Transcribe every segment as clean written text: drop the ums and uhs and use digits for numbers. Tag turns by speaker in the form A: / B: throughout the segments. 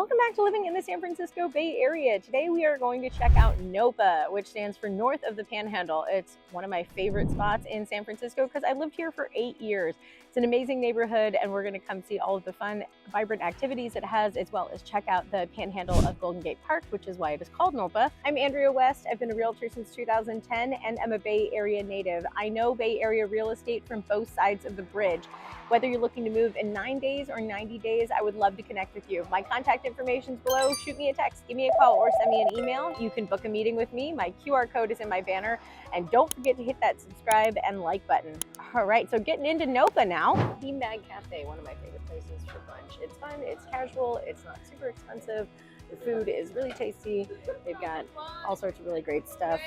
A: Welcome back to Living in the San Francisco Bay Area. Today we are going to check out NOPA, which stands for North of the Panhandle. It's one of my favorite spots in San Francisco because I lived here for 8 years. It's an amazing neighborhood, and we're going to come see all of the fun, vibrant activities it has, as well as check out the Panhandle of Golden Gate Park, which is why it is called NOPA. I'm Andrea West. I've been a realtor since 2010 and I'm a Bay Area native. I know Bay Area real estate from both sides of the bridge. Whether you're looking to move in 9 days or 90 days, I would love to connect with you. My contact information is below. Shoot me a text, give me a call, or send me an email. You can book a meeting with me. My QR code is in my banner. And don't forget to hit that subscribe and like button. All right, so getting into NOPA now. Beanbag Cafe, one of my favorite places for lunch. It's fun, it's casual, it's not super expensive. The food is really tasty. They've got all sorts of really great stuff.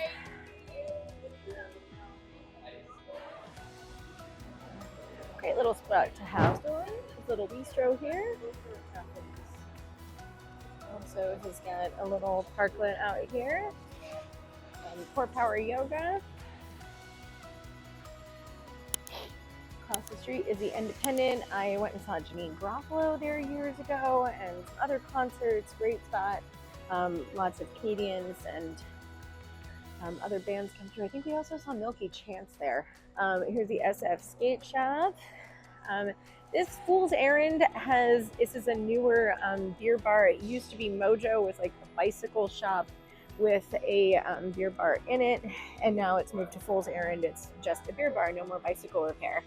A: Great little spot to house going. Little bistro here. Also, he's got a little parklet out here. Core Power Yoga. Across the street is the Independent. I went and saw Janine Garofalo there years ago, and some other concerts. Great spot. Lots of comedians and other bands come through. I think we also saw Milky Chance there. Here's the SF Skate Shop. This Fool's Errand this is a newer beer bar. It used to be Mojo, with like a bicycle shop with a beer bar in it, and now it's moved to Fool's Errand. It's just a beer bar, no more bicycle repair.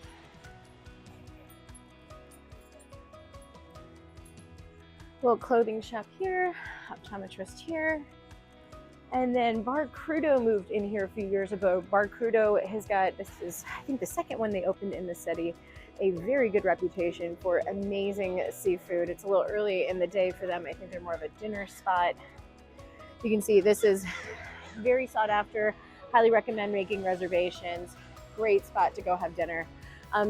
A: Little clothing shop here, optometrist here. And then Bar Crudo moved in here a few years ago. Bar Crudo has got, this is I think the second one they opened in the city, a very good reputation for amazing seafood. It's a little early in the day for them. I think they're more of a dinner spot. You can see this is very sought after. Highly recommend making reservations. Great spot to go have dinner.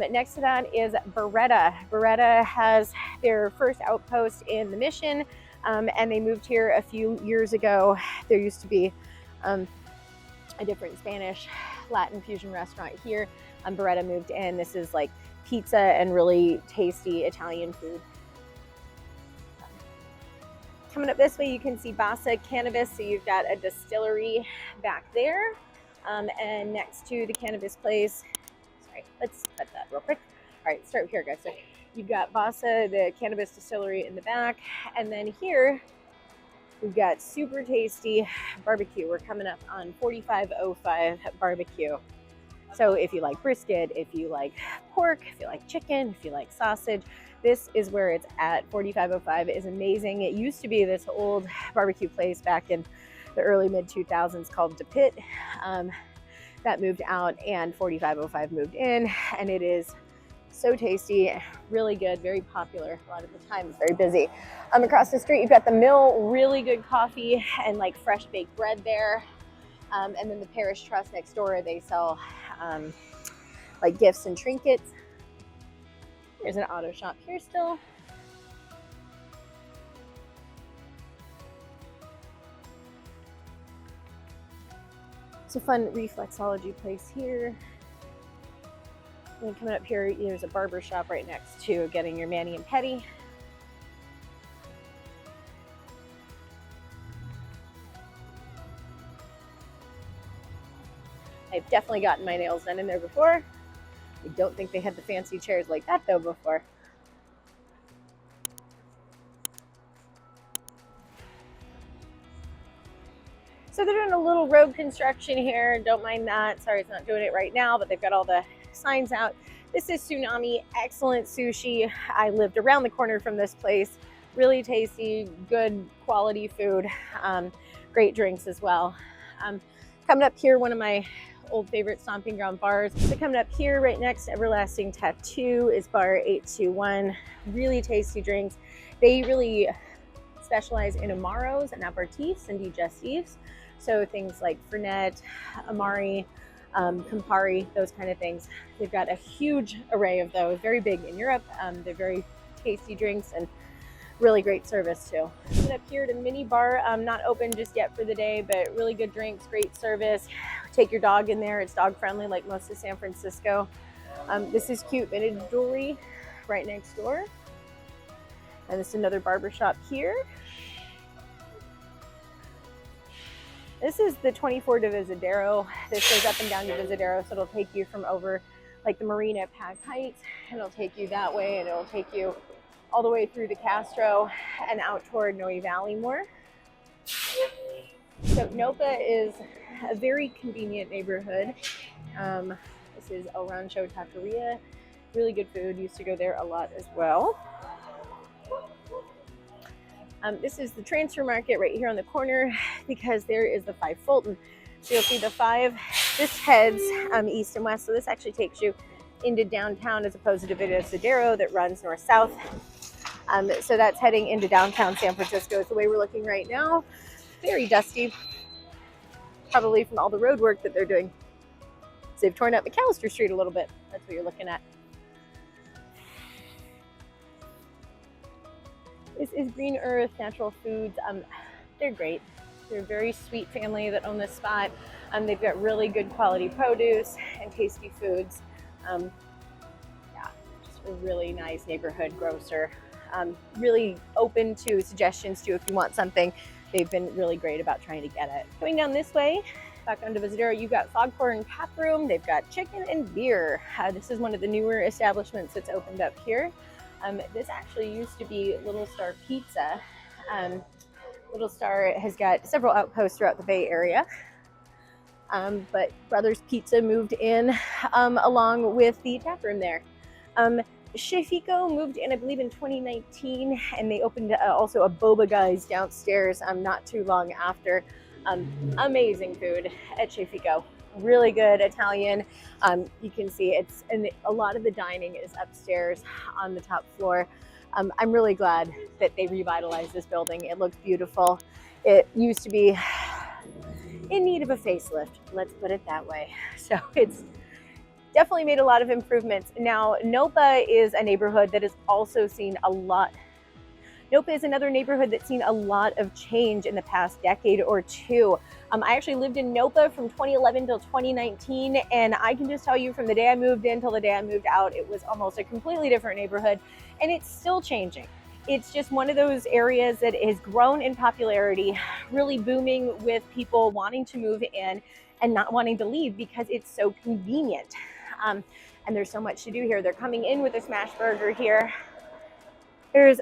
A: Next to that is Beretta. Beretta has their first outpost in the Mission. And they moved here a few years ago. There used to be a different Spanish Latin fusion restaurant here. Beretta moved in. This is like pizza and really tasty Italian food. Coming up this way, you can see Bassa Cannabis. So you've got a distillery back there. And next to the cannabis place, sorry, let's cut that real quick. All right, start here, guys. So you've got Bassa, the cannabis distillery, in the back. And then here, we've got super tasty barbecue. We're coming up on 4505 barbecue. So if you like brisket, if you like pork, if you like chicken, if you like sausage, this is where it's at. 4505 is amazing. It used to be this old barbecue place back in the early mid-2000s called De Pit. That moved out, and 4505 moved in, and it is so tasty, really good, very popular. A lot of the time it's very busy. Across the street, you've got the Mill, really good coffee and like fresh baked bread there. And then the Parish Trust next door, they sell like gifts and trinkets. There's an auto shop here still. It's a fun reflexology place here. And then coming up here, there's a barber shop right next to getting your mani and pedi. I've definitely gotten my nails done in there before. I don't think they had the fancy chairs like that though before. So they're doing a little road construction here. Don't mind that. Sorry, it's not doing it right now, but they've got all the signs out. This is Tsunami, excellent sushi. I lived around the corner from this place. Really tasty, good quality food. Great drinks as well. Coming up here, one of my old favorite stomping ground bars. So coming up here right next to Everlasting Tattoo is Bar 821. Really tasty drinks. They really specialize in Amaros and aperitifs and digestives. So things like Fernet, Amari, Campari, those kind of things. They've got a huge array of those, very big in Europe. They're very tasty drinks and really great service too. Coming up here to Mini Bar, not open just yet for the day, but really good drinks, great service. Take your dog in there. It's dog friendly like most of San Francisco. This is Cute Vintage Jewelry right next door. And this is another barber shop here. This is the 24 Divisadero. This goes up and down Divisadero, so it'll take you from over like the marina at Pack Heights, and it'll take you that way, and it'll take you all the way through to Castro and out toward Noe Valley more. So NOPA is a very convenient neighborhood. This is El Rancho Taqueria. Really good food. Used to go there a lot as well. This is the transfer market right here on the corner because there is the 5 Fulton. So you'll see the 5. This heads east and west. So this actually takes you into downtown as opposed to Divisadero that runs north-south. So that's heading into downtown San Francisco. It's the way we're looking right now. Very dusty, probably from all the road work that they're doing. So they've torn up McAllister Street a little bit. That's what you're looking at. This is Green Earth Natural Foods. They're great. They're a very sweet family that own this spot. They've got really good quality produce and tasty foods. Yeah, just a really nice neighborhood grocer. Really open to suggestions too if you want something. They've been really great about trying to get it. Going down this way, back on Divisadero, you've got Foghorn Tap Room. They've got chicken and beer. This is one of the newer establishments that's opened up here. This actually used to be Little Star Pizza. Little Star has got several outposts throughout the Bay Area. But Brothers Pizza moved in along with the tap room there. Chez Fico moved in, I believe, in 2019, and they opened also a Boba Guys downstairs not too long after. Amazing food at Chez Fico. Really good Italian. You can see and a lot of the dining is upstairs on the top floor. I'm really glad that they revitalized this building. It looks beautiful. It used to be in need of a facelift, let's put it that way. So it's definitely made a lot of improvements. Now, NOPA is a neighborhood that has also seen a lot. NOPA is another neighborhood that's seen a lot of change in the past decade or two. I actually lived in NOPA from 2011 till 2019, and I can just tell you from the day I moved in till the day I moved out, it was almost a completely different neighborhood, and it's still changing. It's just one of those areas that has grown in popularity, really booming with people wanting to move in and not wanting to leave because it's so convenient. And there's so much to do here. They're coming in with a smash burger here. There's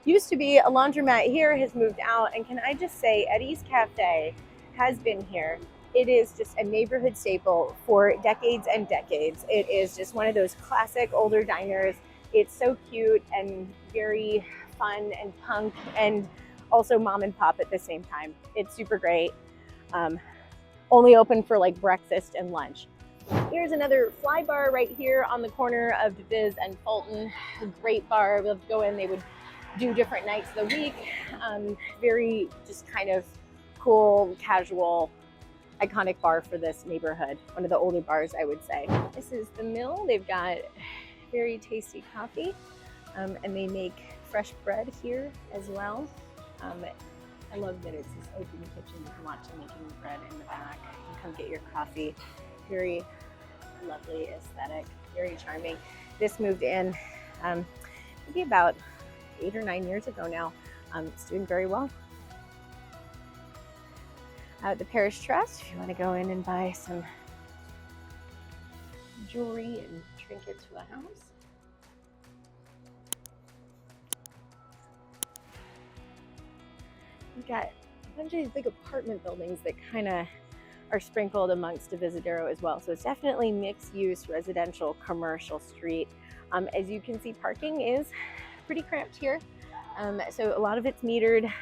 A: used to be a laundromat here, has moved out, and can I just say Eddie's Cafe has been here. It is just a neighborhood staple for decades and decades. It is just one of those classic older diners. It's so cute and very fun and punk and also mom and pop at the same time. It's super great. Only open for like breakfast and lunch. Here's another fly bar right here on the corner of Divis and Fulton. A great bar. We'll go in. They would do different nights of the week. Very just kind of cool, casual, iconic bar for this neighborhood. One of the older bars, I would say. This is the Mill. They've got very tasty coffee, and they make fresh bread here as well. I love that it's this open kitchen. You can watch them making the bread in the back. You can come get your coffee. Very lovely aesthetic, very charming. This moved in maybe about 8 or 9 years ago now. It's doing very well. The Parish Trust, if you want to go in and buy some jewelry and trinkets for the house. We've got a bunch of these big apartment buildings that kind of are sprinkled amongst Divisadero as well. So it's definitely mixed use residential commercial street. As you can see, parking is pretty cramped here. So a lot of it's metered.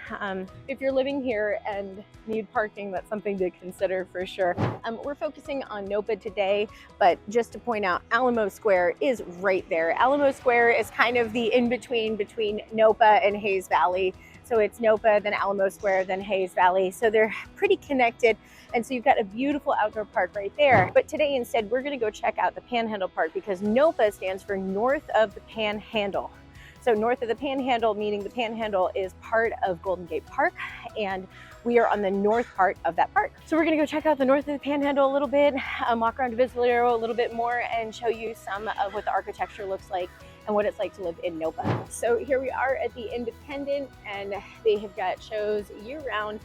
A: If you're living here and need parking, that's something to consider for sure. We're focusing on NOPA today, but just to point out, Alamo Square is right there. Alamo Square is kind of the in-between between NOPA and Hayes Valley. So it's NOPA, then Alamo Square, then Hayes Valley. So they're pretty connected. And so you've got a beautiful outdoor park right there. But today instead, we're gonna go check out the Panhandle Park because NOPA stands for North of the Panhandle. So north of the Panhandle, meaning the Panhandle is part of Golden Gate Park, and we are on the north part of that park. So we're gonna go check out the north of the Panhandle a little bit, walk around Divisadero a little bit more, and show you some of what the architecture looks like and what it's like to live in NOPA. So here we are at the Independent, and they have got shows year-round.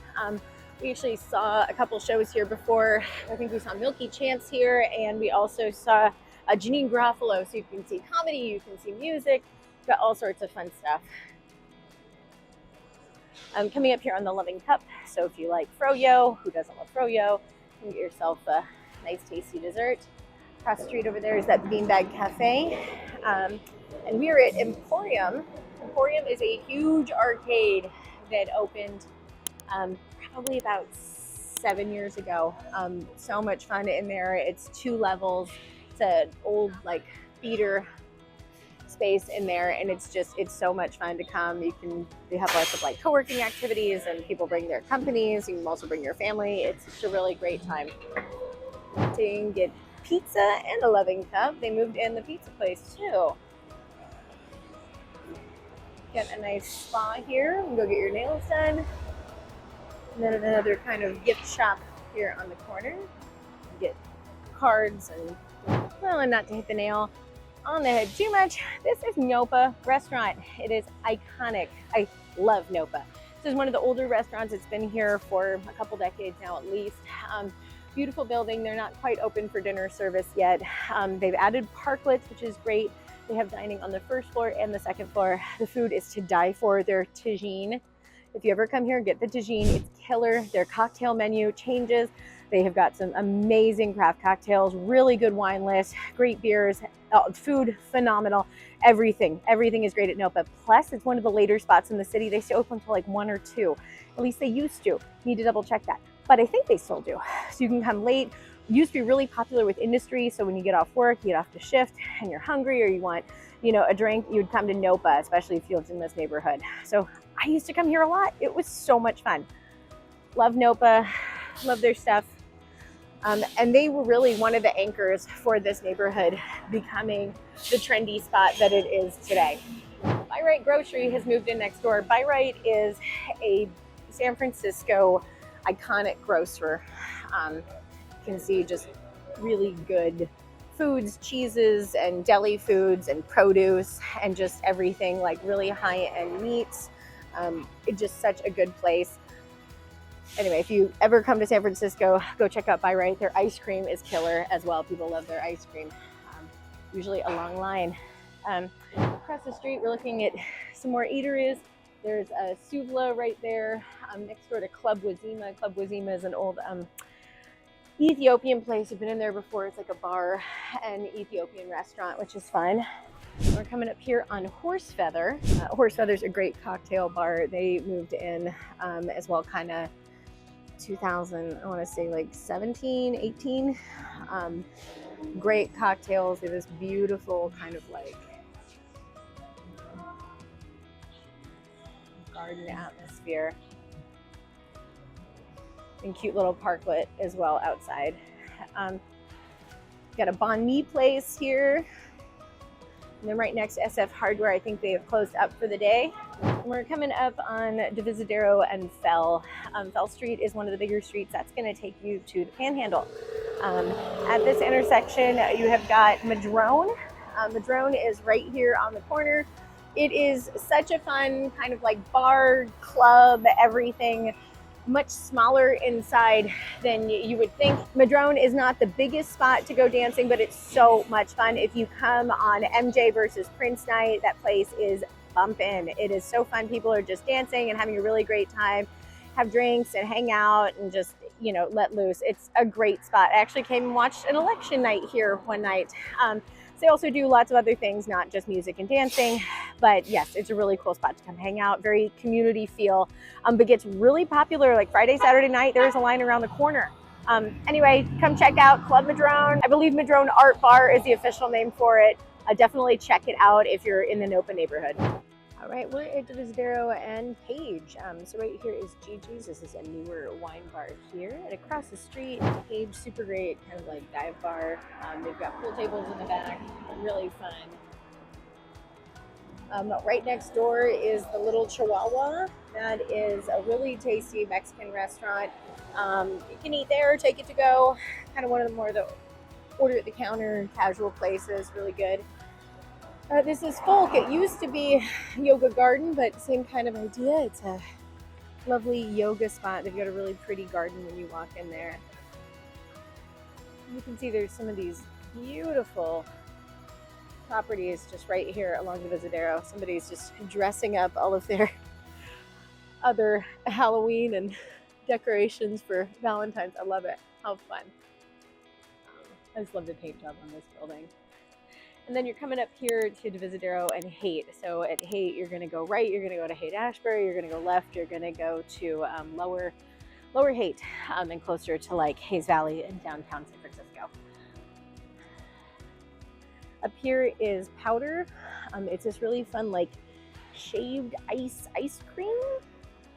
A: We actually saw a couple shows here before. I think we saw Milky Chance here, and we also saw Janine Garofalo. So you can see comedy, you can see music, got all sorts of fun stuff. Coming up here on the Loving Cup. So if you like froyo, who doesn't love froyo, you can get yourself a nice tasty dessert. Across the street over there is that Beanbag Cafe. And we are at Emporium. Emporium is a huge arcade that opened probably about 7 years ago. So much fun in there. It's 2 levels. It's an old like theater space in there, and it's so much fun to come. They have lots of like co-working activities, and people bring their companies. You can also bring your family. It's just a really great time. You can get pizza and a Loving Cup. They moved in the pizza place too. Get a nice spa here. You can go get your nails done. And then another kind of gift shop here on the corner. You get cards and not to hit the nail on the head too much, this is NOPA Restaurant. It is iconic. I love NOPA. This is one of the older restaurants. It's been here for a couple decades now at least. Beautiful building. They're not quite open for dinner service yet. They've added parklets, which is great. They have dining on the first floor and the second floor. The food is to die for. Their tagine. If you ever come here, get the tagine. It's killer. Their cocktail menu changes. They have got some amazing craft cocktails, really good wine list, great beers, food phenomenal. Everything is great at NOPA. Plus, it's one of the later spots in the city. They stay open until like 1 or 2. At least they used to. Need to double check that. But I think they still do. So you can come late. Used to be really popular with industry. So when you get off work, you get off to shift and you're hungry or you want, a drink, you'd come to NOPA, especially if you lived in this neighborhood. So I used to come here a lot. It was so much fun. Love NOPA, love their stuff. And they were really one of the anchors for this neighborhood becoming the trendy spot that it is today. Buy Right Grocery has moved in next door. Buy Right is a San Francisco iconic grocer. You can see just really good foods, cheeses, and deli foods, and produce, and just everything like really high-end meats. It's just such a good place. Anyway, if you ever come to San Francisco, go check out Buy Right. Their ice cream is killer as well. People love their ice cream. Usually a long line. Across the street, we're looking at some more eateries. There's a Suvla right there, next door to Club Wazima. Club Wazima is an old Ethiopian place. I've been in there before. It's like a bar and Ethiopian restaurant, which is fun. We're coming up here on Horsefeather. Horsefeather's a great cocktail bar. They moved in as well, kind of 2000, I want to say like 17, 18. Great cocktails. They have this beautiful kind of like garden atmosphere. And cute little parklet as well outside. Got a banh mi place here. And then right next to SF Hardware, I think they have closed up for the day. And we're coming up on Divisadero and Fell. Fell Street is one of the bigger streets. That's going to take you to the Panhandle. At this intersection, you have got Madrone. Madrone is right here on the corner. It is such a fun kind of like bar, club, everything. Much smaller inside than you would think. Madrone is not the biggest spot to go dancing, but it's so much fun. If you come on MJ versus Prince night, that place is bumping. It is so fun. People are just dancing and having a really great time, have drinks and hang out and just, let loose. It's a great spot. I actually came and watched an election night here one night. They also do lots of other things, not just music and dancing, but yes, it's a really cool spot to come hang out, very community feel, but gets really popular like Friday, Saturday night. There's a line around the corner. Anyway, come check out Club Madrone. I believe Madrone Art Bar is the official name for it. Definitely check it out if you're in the NOPA neighborhood. All right, we're at Divisadero and Page. So right here is Gigi's. This is a newer wine bar here. And across the street, Page, super great, kind of like dive bar. They've got pool tables in the back, really fun. Right next door is the Little Chihuahua. That is a really tasty Mexican restaurant. You can eat there, take it to go. Kind of one of the more the order at the counter, casual places, really good. This is Folk. It used to be Yoga Garden, but same kind of idea. It's a lovely yoga spot. They've got a really pretty garden when you walk in there. You can see there's some of these beautiful properties just right here along the Divisadero. Somebody's just dressing up all of their other Halloween and decorations for Valentine's. I love it. How fun. I just love the paint job on this building. And then you're coming up here to Divisadero and Haight. So at Haight, you're going to go right. You're going to go to Haight-Ashbury. You're going to go left. You're going to go to Lower Haight and closer to like Hayes Valley and downtown San Francisco. Up here is Powder. It's this really fun like shaved ice cream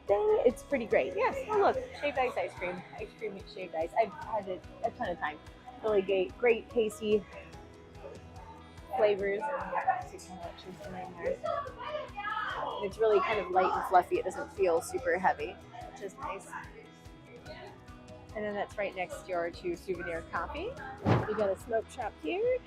A: thing. It's pretty great. Yes. Oh look, shaved ice cream. Ice cream with shaved ice. I've had it a ton of times. Really great tasty flavors. It's really kind of light and fluffy. It doesn't feel super heavy, which is nice. And then that's right next door to Souvenir Coffee. We got a smoke shop here.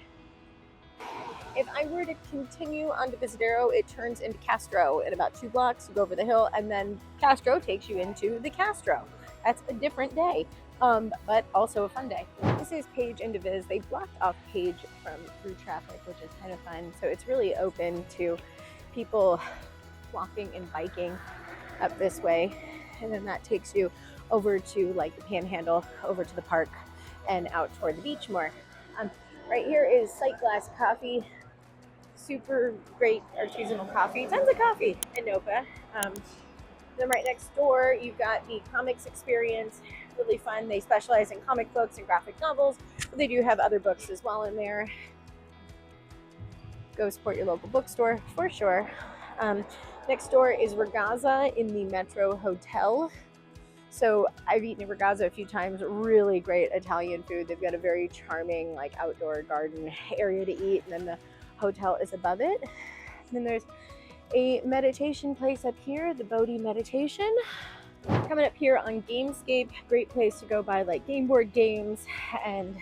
A: If I were to continue on Divisadero, it turns into Castro. In about 2 blocks, you go over the hill, and then Castro takes you into the Castro. That's a different day, but also a fun day. This is Page and Divis. They blocked off Page from through traffic, which is kind of fun. So it's really open to people walking and biking up this way, and then that takes you over to like the Panhandle, over to the park, and out toward the beach more. Right here is Sight Glass Coffee. Super great artisanal coffee. Tons of coffee in NOPA. Then right next door, you've got the Comics Experience. Really fun. They specialize in comic books and graphic novels, but they do have other books as well in there. Go support your local bookstore for sure. Next door is Ragazza in the Metro Hotel. So I've eaten at Ragazza a few times. Really great Italian food. They've got a very charming like outdoor garden area to eat, and then the hotel is above it. And then there's a meditation place up here, the Bodhi Meditation. Coming up here on Gamescape, great place to go buy like game board games and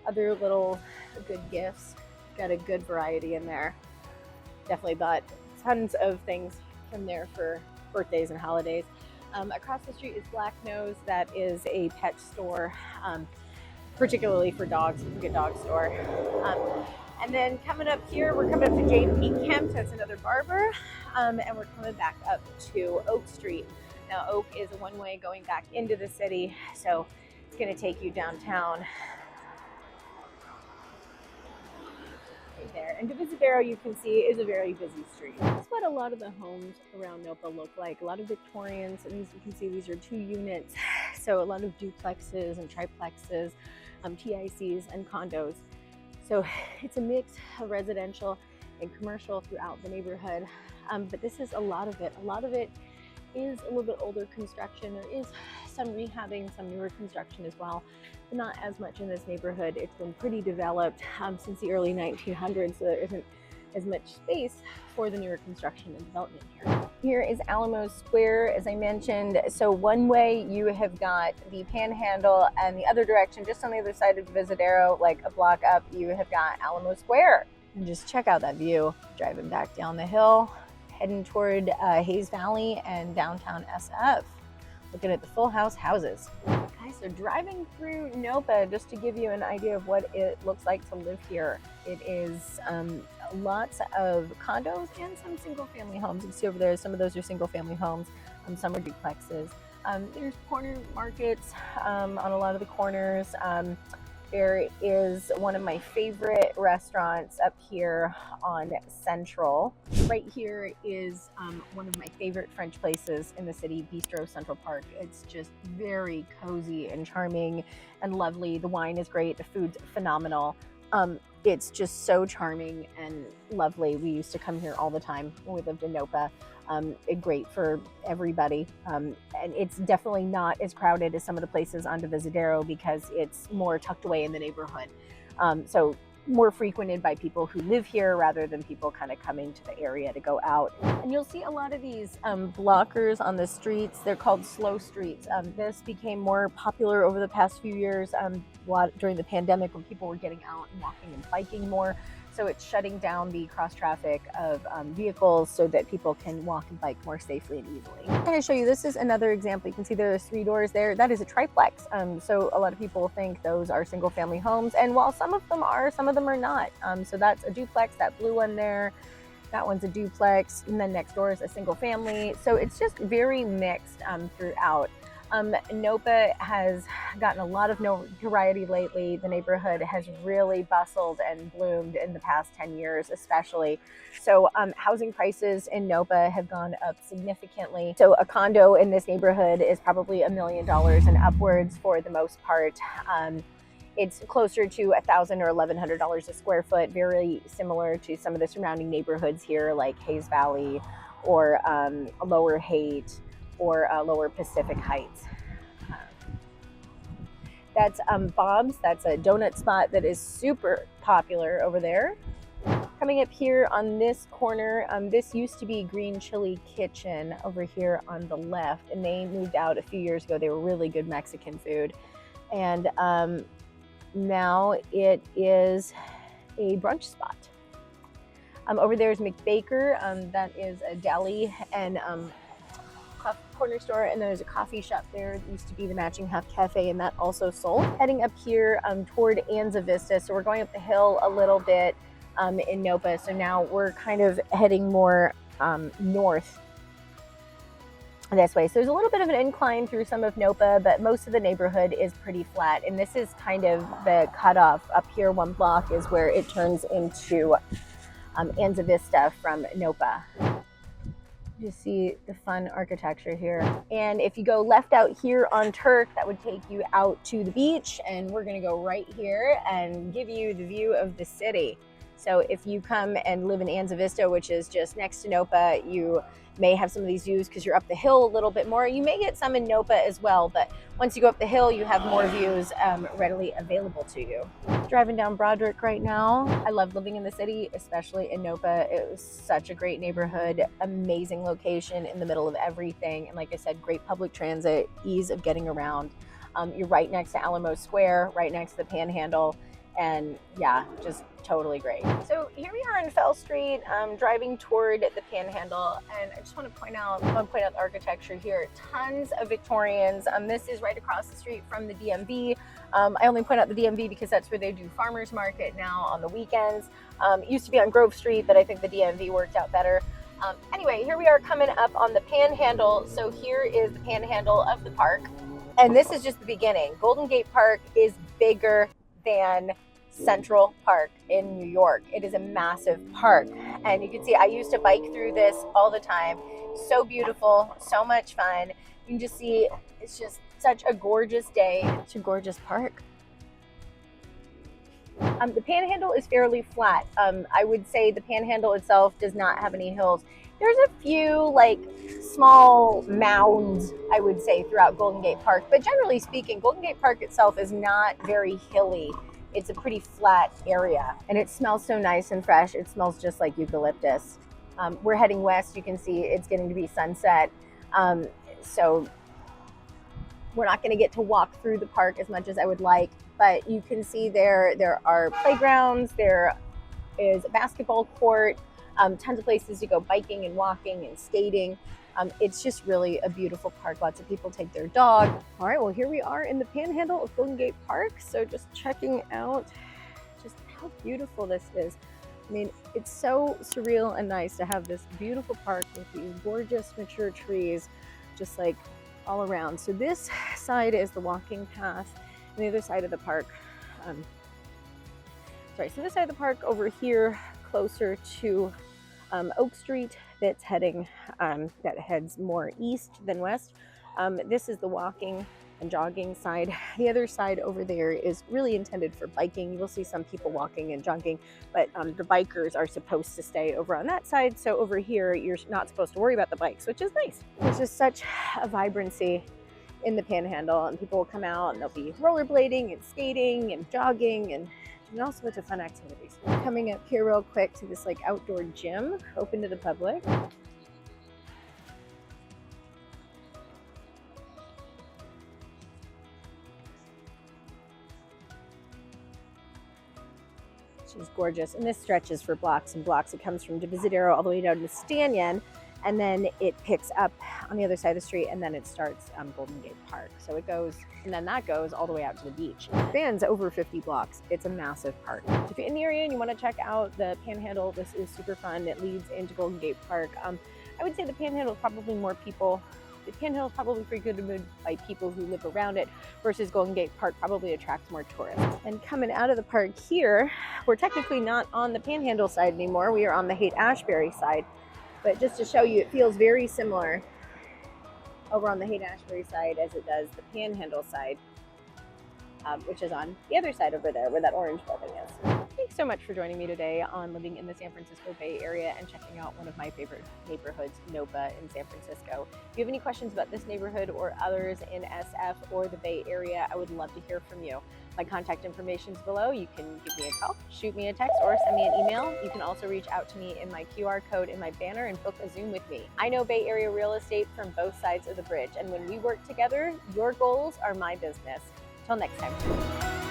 A: other little good gifts. Got a good variety in there. Definitely bought tons of things from there for birthdays and holidays. Across the street is Black Nose. That is a pet store, particularly for dogs. It's a good dog store. And then coming up here, we're coming up to Jane P. Kemp. That's another barber. And we're coming back up to Oak Street. Now, Oak is a one-way going back into the city, so it's going to take you downtown. There. And Divisadero, you can see, is a very busy street. That's what a lot of the homes around NOPA look like. A lot of Victorians, and as you can see, these are 2 units. So a lot of duplexes and triplexes, TICs and condos. So it's a mix of residential and commercial throughout the neighborhood. But this is a lot of it. A lot of it is a little bit older construction. There is some rehabbing, some newer construction as well, but not as much in this neighborhood. It's been pretty developed since the early 1900s, so there isn't as much space for the newer construction and development here. Here is Alamo Square, as I mentioned. So one way you have got the Panhandle, and the other direction, just on the other side of Divisadero, like a block up, you have got Alamo Square. And just check out that view, driving back down the hill, heading toward Hayes Valley and downtown SF. Looking at the Full House houses. Okay, so driving through NOPA, just to give you an idea of what it looks like to live here. It is lots of condos and some single family homes. You can see over there, some of those are single family homes, some are duplexes. There's corner markets on a lot of the corners. There is one of my favorite restaurants up here on Central. Right here is one of my favorite French places in the city, Bistro Central Park. It's just very cozy and charming and lovely. The wine is great, the food's phenomenal. It's just so charming and lovely. We used to come here all the time when we lived in NOPA. Great for everybody. And it's definitely not as crowded as some of the places on Divisadero because it's more tucked away in the neighborhood. So more frequented by people who live here rather than people kind of coming to the area to go out. And you'll see a lot of these blockers on the streets. They're called slow streets. This became more popular over the past few years during the pandemic when people were getting out and walking and biking more. So it's shutting down the cross traffic of vehicles so that people can walk and bike more safely and easily. I'm going to show you, this is another example. You can see there's 3 doors there. That is a triplex. So a lot of people think those are single family homes. And while some of them are, some of them are not. So that's a duplex, that blue one there. That one's a duplex. And then next door is a single family. So it's just very mixed throughout. NOPA has gotten a lot of notoriety lately. The neighborhood has really bustled and bloomed in the past 10 years, especially. So housing prices in NOPA have gone up significantly. So a condo in this neighborhood is probably $1 million and upwards for the most part. It's closer to $1,000 or $1,100 a square foot, very similar to some of the surrounding neighborhoods here, like Hayes Valley or Lower Haight or Lower Pacific Heights. That's Bob's. That's a donut spot that is super popular over there. Coming up here on this corner, this used to be Green Chili Kitchen over here on the left, and they moved out a few years ago. They were really good Mexican food. And now it is a brunch spot. Over there is McBaker. That is a deli and corner store, and then there's a coffee shop there. It used to be the Matching Half Cafe, and that also sold. Heading up here toward Anza Vista, so we're going up the hill a little bit in NOPA. So now we're kind of heading more north this way. So there's a little bit of an incline through some of NOPA, but most of the neighborhood is pretty flat. And this is kind of the cutoff. Up here, 1 block is where it turns into Anza Vista from NOPA. You see the fun architecture here. And if you go left out here on Turk, that would take you out to the beach. And we're gonna go right here and give you the view of the city. So if you come and live in Anza Vista, which is just next to NOPA, you may have some of these views because you're up the hill a little bit more. You may get some in NOPA as well, but once you go up the hill, you have more views readily available to you. Driving down Broderick right now. I love living in the city, especially in NOPA. It was such a great neighborhood, amazing location in the middle of everything. And like I said, great public transit, ease of getting around. You're right next to Alamo Square, right next to the Panhandle. And yeah, just totally great. So here we are on Fell Street, driving toward the Panhandle, and I just want to point out the architecture here. Tons of Victorians. This is right across the street from the DMV. I only point out the DMV because that's where they do farmers market now on the weekends. It used to be on Grove Street, but I think the DMV worked out better. Anyway, here we are coming up on the Panhandle. So here is the Panhandle of the park, and this is just the beginning. Golden Gate Park is bigger than Central Park in New York. It is a massive park, and you can see I used to bike through this all the time. So beautiful, so much fun. You can just see it's just such a gorgeous day. It's a gorgeous park. The Panhandle is fairly flat. I would say the Panhandle itself does not have any hills. There's a few like small mounds, I would say, throughout Golden Gate Park, but generally speaking, Golden Gate Park itself is not very hilly. It's a pretty flat area, and it smells so nice and fresh. It smells just like eucalyptus. We're heading west. You can see it's getting to be sunset. So we're not going to get to walk through the park as much as I would like, but you can see there are playgrounds. There is a basketball court, tons of places to go biking and walking and skating. It's just really a beautiful park. Lots of people take their dog. All right, well, here we are in the Panhandle of Golden Gate Park. So just checking out just how beautiful this is. I mean, it's so surreal and nice to have this beautiful park with these gorgeous mature trees just like all around. So this side is the walking path, and the other side of the park, so this side of the park over here, closer to Oak Street, that's heading, that heads more east than west. This is the walking and jogging side. The other side over there is really intended for biking. You will see some people walking and jogging, but the bikers are supposed to stay over on that side. So over here, you're not supposed to worry about the bikes, which is nice. There's just such a vibrancy in the Panhandle, and people will come out and they'll be rollerblading and skating and jogging and doing all sorts of fun activities. Coming up here real quick to this like outdoor gym open to the public. which is gorgeous. And this stretches for blocks and blocks. It comes from Divisadero all the way down to Stanyan, and then it picks up on the other side of the street, and then it starts Golden Gate Park. So it goes, and then that goes all the way out to the beach. It spans over 50 blocks. It's a massive park. If you're in the area and you want to check out the Panhandle, this is super fun. It leads into Golden Gate Park. I would say the Panhandle is probably more people. The Panhandle is probably frequented by people who live around it, versus Golden Gate Park probably attracts more tourists. And coming out of the park here, we're technically not on the Panhandle side anymore. We are on the Haight-Ashbury side. But just to show you, it feels very similar over on the Haight-Ashbury side as it does the Panhandle side, which is on the other side over there where that orange building is. Thanks so much for joining me today on living in the San Francisco Bay Area and checking out one of my favorite neighborhoods, NOPA in San Francisco. If you have any questions about this neighborhood or others in SF or the Bay Area, I would love to hear from you. My contact information is below. You can give me a call, shoot me a text, or send me an email. You can also reach out to me in my QR code in my banner and book a Zoom with me. I know Bay Area real estate from both sides of the bridge, and when we work together, your goals are my business. Till next time.